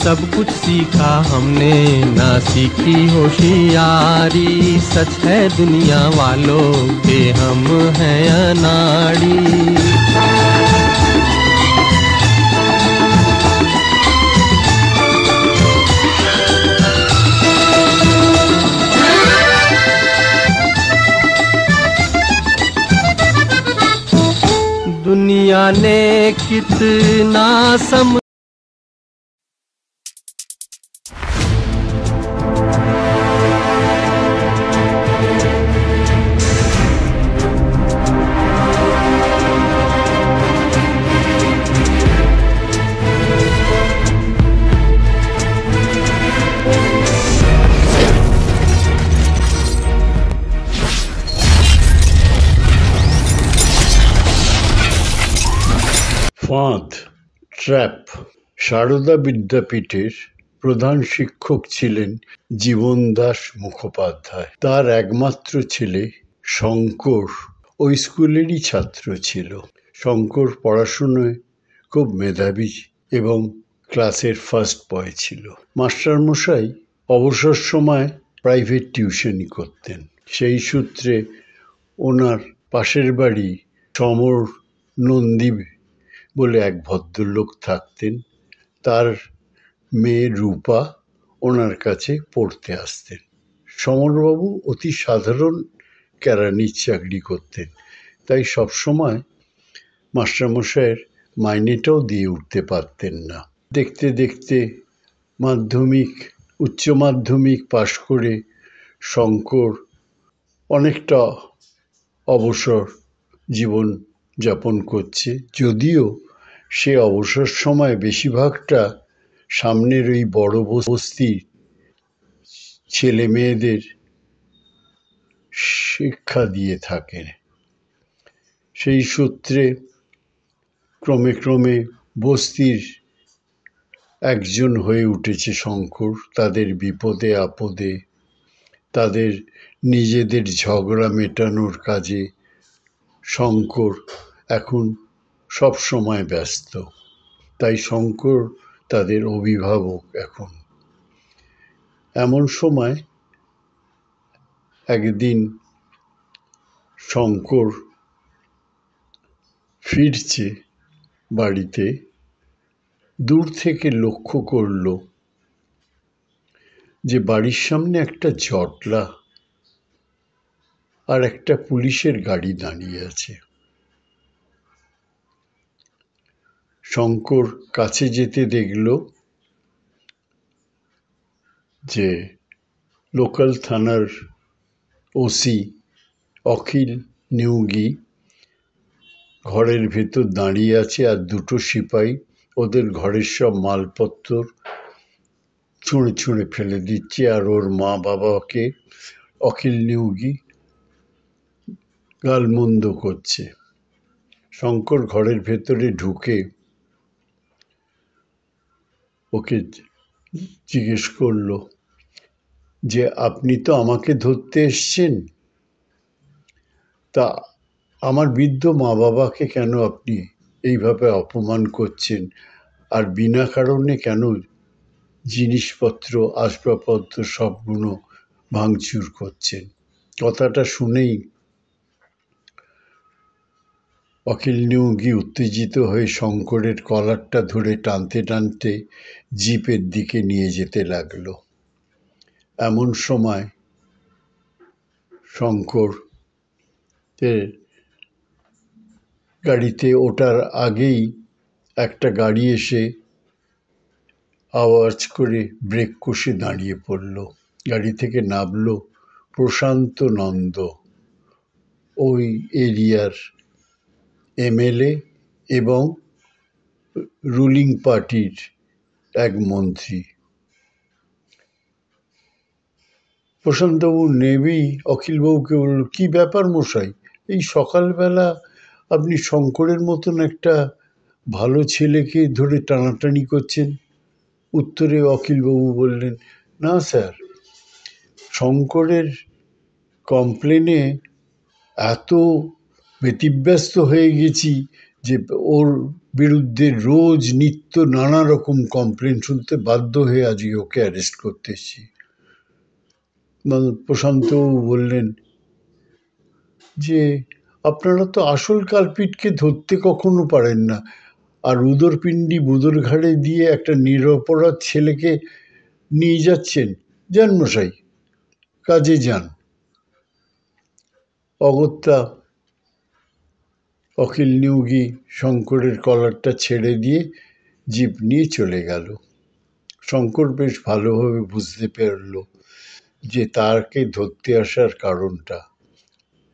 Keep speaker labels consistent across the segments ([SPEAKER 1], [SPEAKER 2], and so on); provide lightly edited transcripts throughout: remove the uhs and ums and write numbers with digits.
[SPEAKER 1] सब कुछ सीखा हमने, ना सीखी होशियारी। सच है दुनिया वालों के हम हैं अनाड़ी। दुनिया ने कितना सम
[SPEAKER 2] ফাঁদ, ট্র্যাপ। সারদা বিদ্যাপীঠের প্রধান শিক্ষক ছিলেন জীবন দাস মুখোপাধ্যায়। তার একমাত্র ছেলে শঙ্কর ওই স্কুলেরই ছাত্র ছিল। শঙ্কর পড়াশুনোয় খুব মেধাবী এবং ক্লাসের ফার্স্ট বয় ছিল। মাস্টারমশাই অবসর সময় প্রাইভেট টিউশনি করতেন। সেই সূত্রে ওনার পাশের বাড়ি সমর নন্দী বলে এক ভদ্রলোক থাকতেন। তার মেয়ে রূপা ওনার কাছে পড়তে আসতেন। সমরবাবু অতি সাধারণ কেরানির চাকরি করতেন, তাই সবসময় মাস্টারমশাইয়ের মাইনেটাও দিয়ে উঠতে পারতেন না। দেখতে দেখতে মাধ্যমিক, উচ্চ মাধ্যমিক পাশ করে শঙ্কর অনেকটা অবসর জীবন যাপন করছে, যদিও সে অবসর সময় বেশিরভাগটা সামনের ওই বড় বস্তির ছেলে মেয়েদের শিক্ষা দিয়ে থাকে। সেই সূত্রে ক্রমে ক্রমে বস্তির একজন হয়ে উঠেছে শঙ্কর। তাদের বিপদে আপদে, তাদের নিজেদের ঝগড়া মেটানোর কাজে শঙ্কর এখন সব সময় ব্যস্ত। তাই শঙ্কর তাদের অভিভাবক এখন। এমন সময় একদিন শঙ্কর ফিরছে বাড়িতে, দূর থেকে লক্ষ্য করল যে বাড়ির সামনে একটা জটলা আর একটা পুলিশের গাড়ি দাঁড়িয়ে আছে। শঙ্কর কাছে যেতে দেখল যে লোকাল থানার ওসি অখিল নিয়োগী ঘরের ভেতর দাঁড়িয়ে আছে, আর দুটো সিপাহী ওদের ঘরের সব মালপত্র ছুঁড়ে ছুঁড়ে ফেলে দিচ্ছে, আর ওর মা বাবাকে অখিল নিয়োগী গালমন্দ করছে। শঙ্কর ঘরের ভেতরে ঢুকে ওকে জিজ্ঞেস করল যে আপনি তো আমাকে ধরতে এসছেন, তা আমার বৃদ্ধ মা বাবাকে কেন আপনি এইভাবে অপমান করছেন, আর বিনা কারণে কেন জিনিসপত্র আসবাবপত্র সবগুলো ভাঙচুর করছেন? কথাটা শুনেই অখিল নিয়োগী উত্তেজিত হয়ে শঙ্করের কলারটা ধরে টানতে টানতে জিপের দিকে নিয়ে যেতে লাগলো। এমন সময় শঙ্কর গাড়িতে ওঠার আগেই একটা গাড়ি এসে আওয়াজ করে ব্রেক কষে দাঁড়িয়ে পড়ল। গাড়ি থেকে নামল প্রশান্ত নন্দ, ওই এরিয়ার এমএলএ এবং রুলিং পার্টির এক মন্ত্রী। প্রশান্তবাবু নেমেই অখিলবাবুকে বলল, কি ব্যাপার মশাই, এই সকালবেলা আপনি শঙ্করের মতন একটা ভালো ছেলেকে ধরে টানাটানি করছেন? উত্তরে অখিলবাবু বললেন, না স্যার, শঙ্করের কমপ্লেনে এত ব্যতিব্যস্ত হয়ে গেছি যে ওর বিরুদ্ধে রোজ নিত্য নানা রকম কমপ্লেন শুনতে বাধ্য হয়ে আজকে ওকে অ্যারেস্ট করতে এসেছি। প্রশান্তবাবু বললেন যে আপনারা তো আসল কালপিটকে ধরতে কখনো পারেন না, আর উদরপিণ্ডি বুদোর ঘাড়ে দিয়ে একটা নিরপরাধ ছেলেকে নিয়ে যাচ্ছেন। যান মশাই, কাজে যান। অগত্যা অখিল নিয়োগী শঙ্করের কলারটা ছেড়ে দিয়ে জিপ নিয়ে চলে গেল। শঙ্কর বেশ ভালোভাবে বুঝতে পারল যে তাকে ধরতে আসার কারণটা।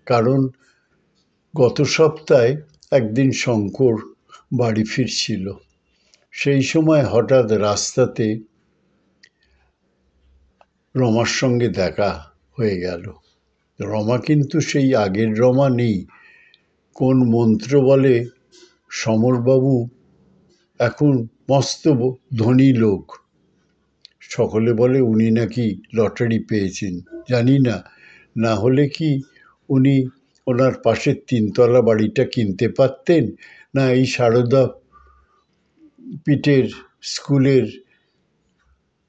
[SPEAKER 2] কারণ গত সপ্তাহে একদিন শঙ্কর বাড়ি ফিরছিল। সেই সময় হঠাৎ রাস্তাতে রমার সঙ্গে দেখা হয়ে গেল। রমা কিন্তু সেই আগের রমা নেই। কোন মন্ত্র বলে সমরবাবু এখন মস্ত ধনী লোক। সকলে বলে উনি নাকি লটারি পেয়েছেন। জানি না, না হলে কি উনি ওনার পাশের 3তলা বাড়িটা কিনতে পারতেন, না এই সারদা পিটের স্কুলের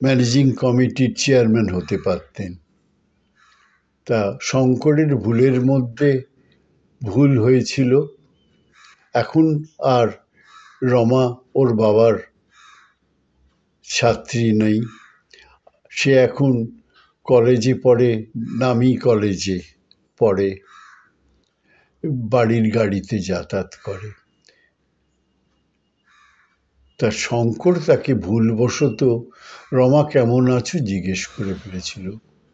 [SPEAKER 2] ম্যানেজিং কমিটির চেয়ারম্যান হতে পারতেন। তা শঙ্করের ভুলের মধ্যে ভুল হয়েছিল। এখন আর রমা ওর বাবার ছাত্রী নেই। সে এখন কলেজে পড়ে, নামি কলেজে পড়ে, বাড়ির গাড়িতে যাতায়াত করে। তা শঙ্কর তাকে ভুলবশত রমা কেমন আছো জিজ্ঞেস করে ফেলেছিল।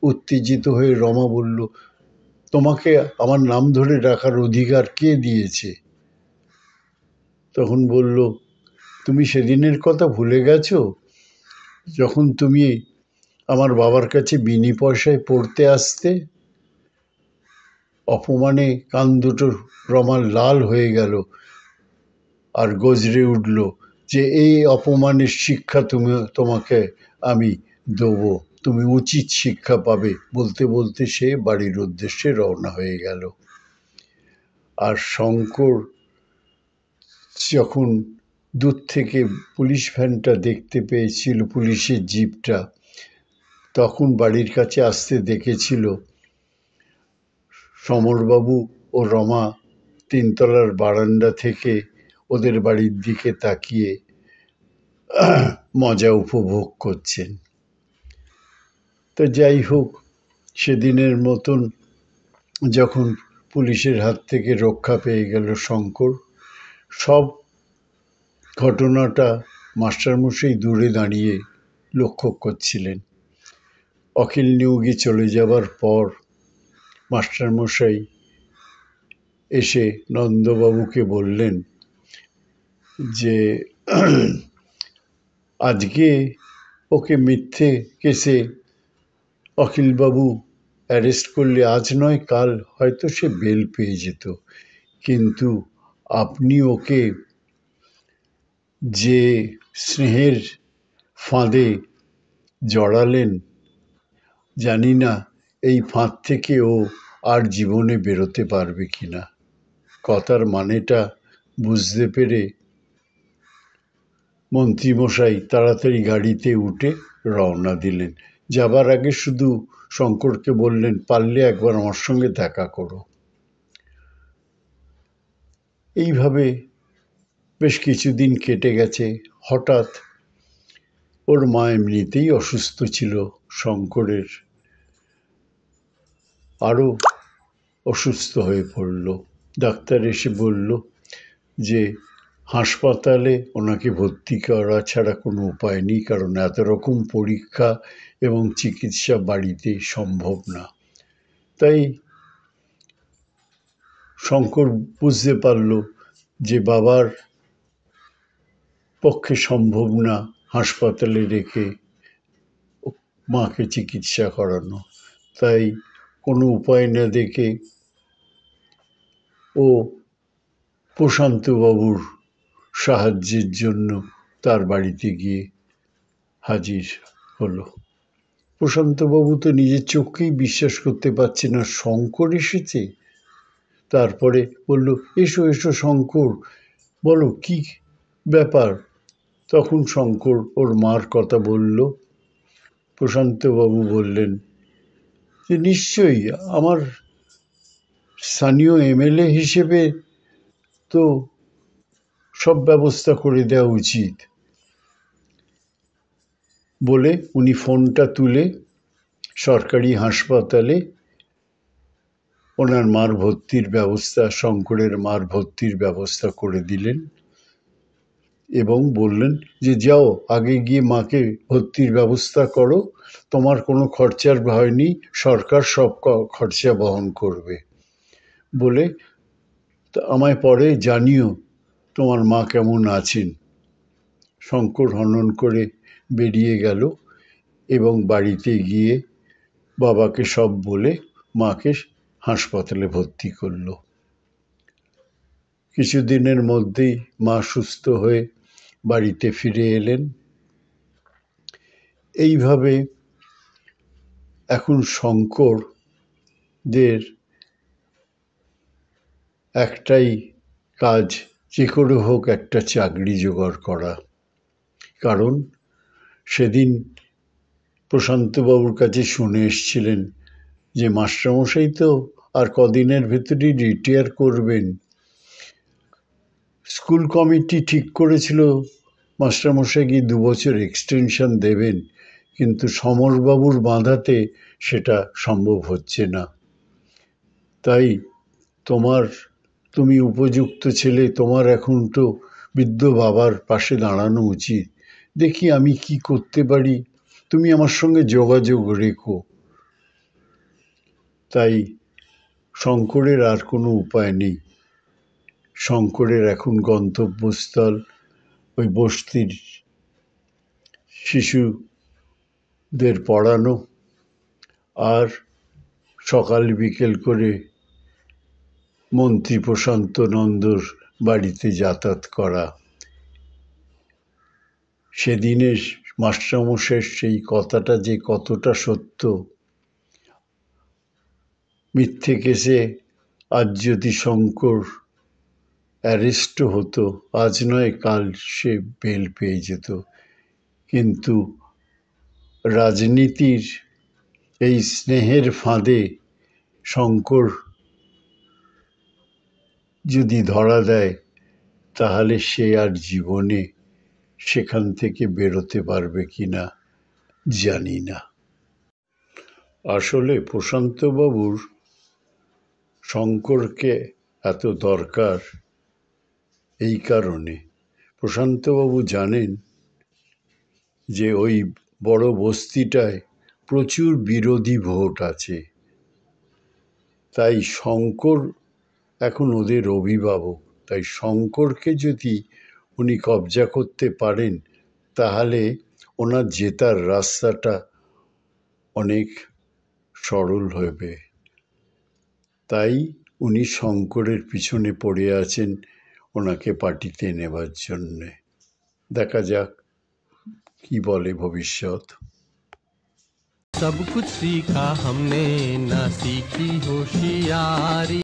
[SPEAKER 2] উত্তেজিত হয়ে রমা বলল, তোমাকে আমার নাম ধরে ডাকার অধিকার কে দিয়েছে? তখন বলল, তুমি সেদিনের কথা ভুলে গেছো, যখন তুমি আমার বাবার কাছে বিনি পয়সায় পড়তে আসতে? অপমানে কান দুটো রমার লাল হয়ে গেল আর গজরে উঠল যে এই অপমানের শিক্ষা তোমাকে আমি দেবো, তুমি উচিত শিক্ষা পাবে। বলতে বলতে সে বাড়ির উদ্দেশ্যে রওনা হয়ে গেল। আর শঙ্কর যখন দূর থেকে পুলিশ ভ্যানটা দেখতে পেয়েছিল, পুলিশের জিপটা, তখন বাড়ির কাছে আসতে দেখেছিল সমরবাবু ও রমা 3তলার বারান্দা থেকে ওদের বাড়ির দিকে তাকিয়ে মজা উপভোগ করছেন। তো যাই হোক, সেদিনের মতন যখন পুলিশের হাত থেকে রক্ষা পেয়ে গেল শঙ্কর, সব ঘটনাটা মাস্টারমশাই দূরে দাঁড়িয়ে লক্ষ্য করছিলেন। অখিল নিয়োগী চলে যাবার পর মাস্টারমশাই এসে নন্দবাবুকে বললেন যে আজকে ওকে মিথ্যে কেসে অখিলবাবু অ্যারেস্ট করলে আজ নয় কাল হয়তো সে বেল পেয়ে যেত, কিন্তু আপনি ওকে যে স্নেহের ফাঁদে জড়ালেন, জানি না এই ফাঁদ থেকে ও আর জীবনে বেরোতে পারবে কিনা। কথার মানেটা বুঝতে পেরে মন্ত্রীমশাই তাড়াতাড়ি গাড়িতে উঠে রওনা দিলেন। যাবার আগে শুধু শঙ্করকে বললেন, পারলে একবার আমার সঙ্গে দেখা করো। এইভাবে বেশ কিছুদিন কেটে গেছে। হঠাৎ ওর মা এমনিতেই অসুস্থ ছিল, শঙ্করের আরও অসুস্থ হয়ে পড়ল। ডাক্তার এসে বলল যে হাসপাতালে ওনাকে ভর্তি করা ছাড়া কোনো উপায় নেই, কারণ এত রকম পরীক্ষা এবং চিকিৎসা বাড়িতে সম্ভব না। তাই শঙ্কর বুঝতে পারল যে বাবার পক্ষে সম্ভব না হাসপাতালে রেখে মাকে চিকিৎসা করানো। তাই কোনো উপায় না দেখে ও প্রশান্তবাবুর সাহায্যের জন্য তার বাড়িতে গিয়ে হাজির হলো। প্রশান্তবাবু তো নিজের চোখকেই বিশ্বাস করতে পারছে না, শঙ্কর এসেছে। তারপরে বলল, এসো এসো শঙ্কর, বলো কি ব্যাপার? তখন শঙ্কর ওর মার কথা বলল। প্রশান্তবাবু বললেন যে নিশ্চয়ই আমার স্থানীয় এমএলএ হিসেবে তো সব ব্যবস্থা করে দেওয়া উচিত। বলে উনি ফোনটা তুলে সরকারি হাসপাতালে ওনার মার ভর্তির ব্যবস্থা, শঙ্করের মার ভর্তির ব্যবস্থা করে দিলেন এবং বললেন যে যাও আগে গিয়ে মাকে ভর্তির ব্যবস্থা করো, তোমার কোনো খরচার ভয় নেই, সরকার সব খরচা বহন করবে। বলে আমায় পরে জানিও তোমার মা কেমন আছেন। শঙ্কর হনন করে বেরিয়ে গেল এবং বাড়িতে গিয়ে বাবাকে সব বলে মাকে হাসপাতালে ভর্তি করলো। কিছুদিনের মধ্যেই মা সুস্থ হয়ে বাড়িতে ফিরে এলেন। এইভাবে এখন শঙ্করদের একটাই কাজ, যে করে হোক একটা চাকরি জোগাড় করা। কারণ সেদিন প্রশান্তবাবুর কাছে শুনে এসছিলেন যে মাস্টারমশাই তো আর কদিনের ভেতরেই রিটায়ার করবেন। স্কুল কমিটি ঠিক করেছিল মাস্টারমশাইকে 2 বছর এক্সটেনশন দেবেন, কিন্তু সমরবাবুর বাঁধাতে সেটা সম্ভব হচ্ছে না। তাই তুমি উপযুক্ত ছেলে, তোমার এখন তো বৃদ্ধ বাবার পাশে দাঁড়ানো উচিত। দেখি আমি কি করতে পারি, তুমি আমার সঙ্গে যোগাযোগ রেখো। তাই শঙ্করের আর কোনো উপায় নেই। শঙ্করের এখন গন্তব্যস্থল ওই বস্তির শিশুদের পড়ানো আর সকাল বিকেল করে মন্ত্রী প্রশান্ত নন্দর বাড়িতে যাতায়াত করা। সেদিনের মাস্টারমশাইয়ের সেই কথাটা যে কতটা সত্য, মিথ্যে কেসে আজ যদি শঙ্কর অ্যারেস্টও হতো, আজ নয় কাল সে বেল পেয়ে যেত। কিন্তু রাজনীতির এই স্নেহের ফাঁদে শঙ্কর যদি ধরা দেয়, তাহলে সে আর জীবনে সেখান থেকে বেরোতে পারবে কিনা জানি না। আসলে প্রশান্তবাবুর শঙ্করকে এত দরকার এই কারণে, প্রশান্তবাবু জানেন যে ওই বড় বস্তিটায় প্রচুর বিরোধী ভোট আছে। তাই শঙ্কর এখন ওদের অভিভাবক, তাই শঙ্করকে যদি উনি কবজা করতে পারেন তাহলে ওনার জেতার রাস্তাটা অনেক সরল হবে। তাই উনি শঙ্করের পিছনে পড়ে আছেন ওনাকে পার্টিতে নেবার জন্যে। দেখা যাক কি বলে ভবিষ্যৎ।
[SPEAKER 1] सब कुछ सीखा हमने, ना सीखी होशियारी।